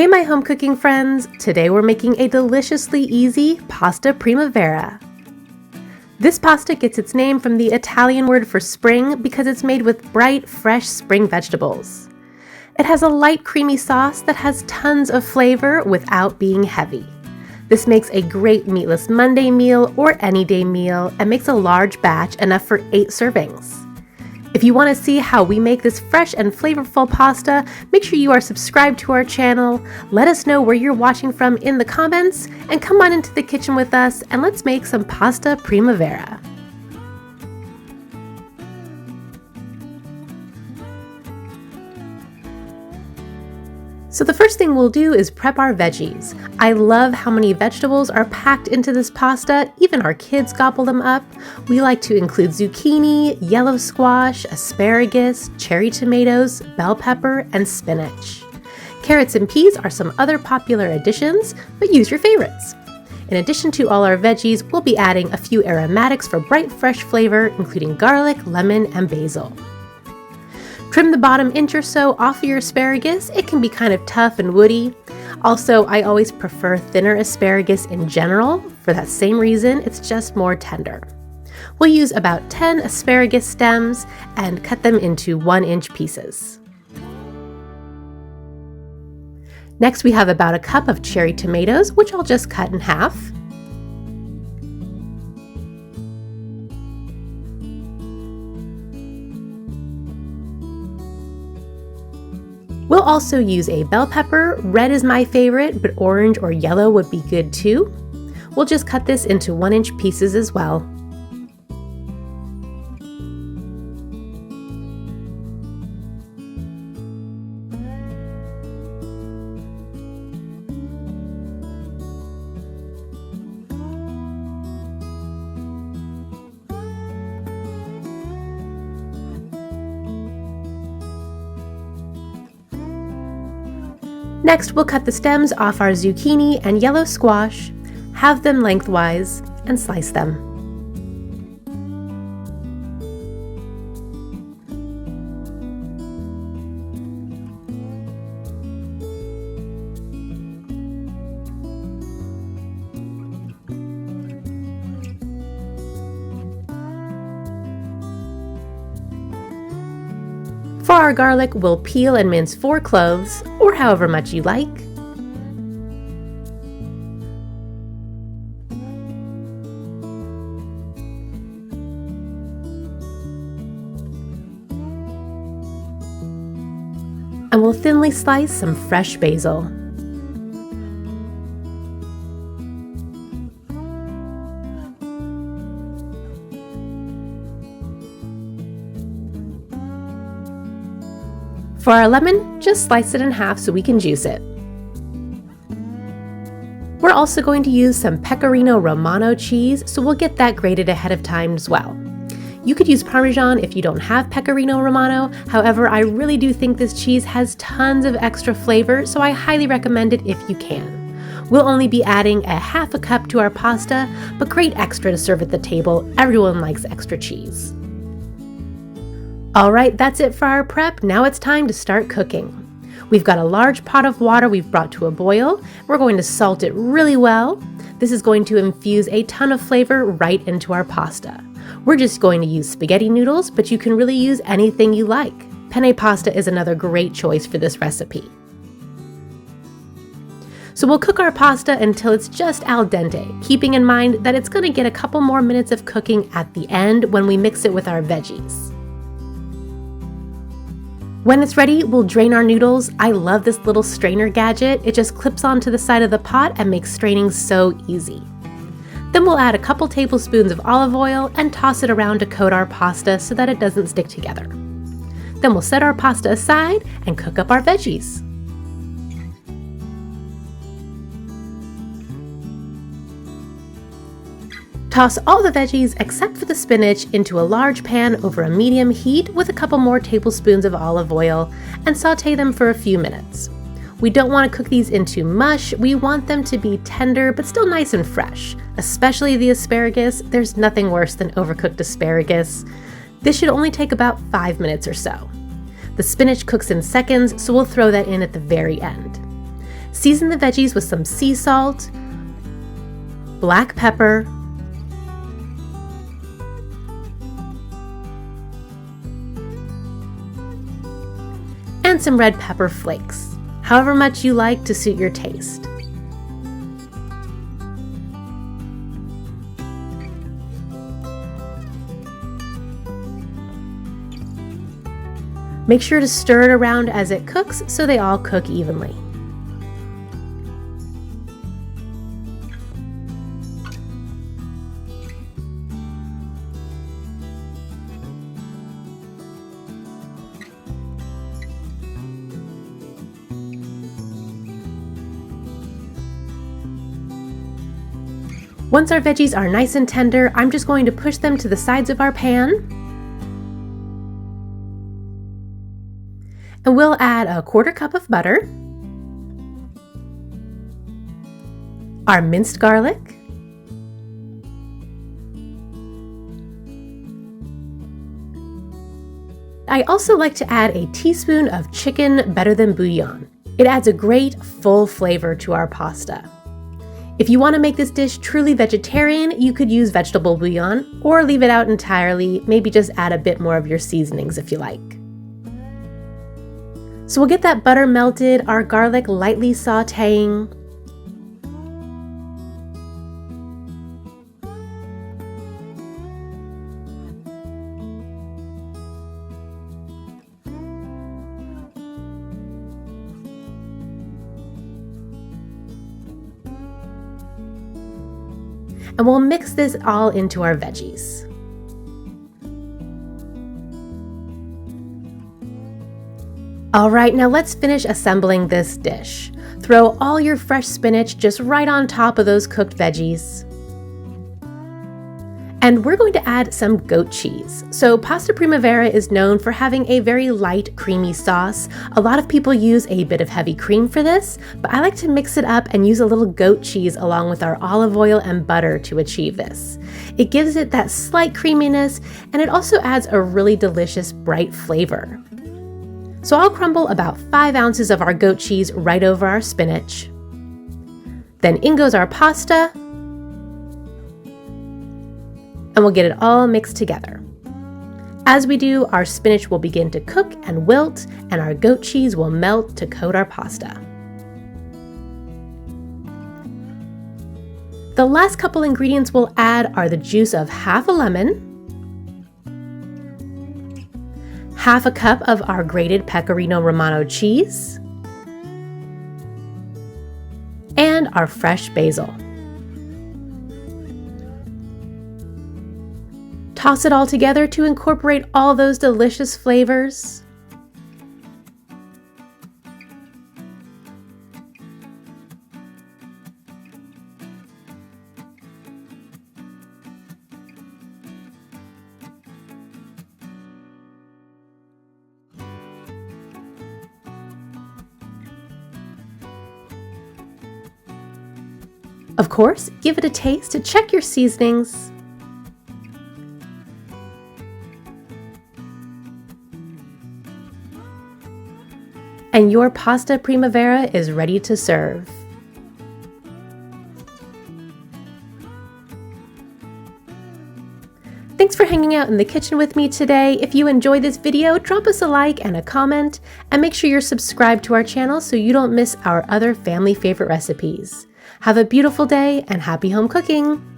Hey my home cooking friends! Today we're making a deliciously easy pasta primavera. This pasta gets its name from the Italian word for spring because it's made with bright, fresh spring vegetables. It has a light creamy sauce that has tons of flavor without being heavy. This makes a great Meatless Monday meal or any day meal and makes a large batch enough for 8 servings. If you want to see how we make this fresh and flavorful pasta, make sure you are subscribed to our channel, let us know where you're watching from in the comments, and come on into the kitchen with us and let's make some pasta primavera. So the first thing we'll do is prep our veggies. I love how many vegetables are packed into this pasta, even our kids gobble them up. We like to include zucchini, yellow squash, asparagus, cherry tomatoes, bell pepper, and spinach. Carrots and peas are some other popular additions, but use your favorites. In addition to all our veggies, we'll be adding a few aromatics for bright, fresh flavor, including garlic, lemon, and basil. Trim the bottom inch or so off of your asparagus. It can be kind of tough and woody. Also, I always prefer thinner asparagus in general. For that same reason, it's just more tender. We'll use about 10 asparagus stems and cut them into 1-inch pieces. Next, we have about a cup of cherry tomatoes, which I'll just cut in half. We'll also use a bell pepper. Red is my favorite, but orange or yellow would be good too. We'll just cut this into 1-inch pieces as well. Next, we'll cut the stems off our zucchini and yellow squash, halve them lengthwise, and slice them. For our garlic, we'll peel and mince 4 cloves, or however much you like. And we'll thinly slice some fresh basil. For our lemon, just slice it in half so we can juice it. We're also going to use some pecorino romano cheese, so we'll get that grated ahead of time as well. You could use Parmesan if you don't have pecorino romano, however, I really do think this cheese has tons of extra flavor, so I highly recommend it if you can. We'll only be adding a half a cup to our pasta, but great extra to serve at the table. Everyone likes extra cheese. Alright, that's it for our prep. Now it's time to start cooking. We've got a large pot of water we've brought to a boil. We're going to salt it really well. This is going to infuse a ton of flavor right into our pasta. We're just going to use spaghetti noodles, but you can really use anything you like. Penne pasta is another great choice for this recipe. So we'll cook our pasta until it's just al dente, keeping in mind that it's going to get a couple more minutes of cooking at the end when we mix it with our veggies. When it's ready, we'll drain our noodles. I love this little strainer gadget. It just clips onto the side of the pot and makes straining so easy. Then we'll add a couple tablespoons of olive oil and toss it around to coat our pasta so that it doesn't stick together. Then we'll set our pasta aside and cook up our veggies. Toss all the veggies except for the spinach into a large pan over a medium heat with a couple more tablespoons of olive oil and saute them for a few minutes. We don't want to cook these into mush. We want them to be tender but still nice and fresh, especially the asparagus. There's nothing worse than overcooked asparagus. This should only take about 5 minutes or so. The spinach cooks in seconds, so we'll throw that in at the very end. Season the veggies with some sea salt, black pepper, and some red pepper flakes, however much you like to suit your taste. Make sure to stir it around as it cooks so they all cook evenly. Once our veggies are nice and tender, I'm just going to push them to the sides of our pan. And we'll add a 1/4 cup of butter, our minced garlic, I also like to add a teaspoon of chicken better than bouillon. It adds a great full flavor to our pasta. If you want to make this dish truly vegetarian, you could use vegetable bouillon or leave it out entirely, maybe just add a bit more of your seasonings if you like. So we'll get that butter melted, our garlic lightly sautéing. And we'll mix this all into our veggies. Alright, now let's finish assembling this dish. Throw all your fresh spinach just right on top of those cooked veggies. And we're going to add some goat cheese. So Pasta Primavera is known for having a very light, creamy sauce. A lot of people use a bit of heavy cream for this, but I like to mix it up and use a little goat cheese along with our olive oil and butter to achieve this. It gives it that slight creaminess, and it also adds a really delicious, bright flavor. So I'll crumble about 5 ounces of our goat cheese right over our spinach. Then in goes our pasta, and we'll get it all mixed together. As we do, our spinach will begin to cook and wilt, and our goat cheese will melt to coat our pasta. The last couple ingredients we'll add are the juice of half a lemon, half a cup of our grated pecorino romano cheese, and our fresh basil. Toss it all together to incorporate all those delicious flavors. Of course, give it a taste to check your seasonings. And your pasta primavera is ready to serve. Thanks for hanging out in the kitchen with me today. If you enjoyed this video, drop us a like and a comment, and make sure you're subscribed to our channel so you don't miss our other family favorite recipes. Have a beautiful day and happy home cooking!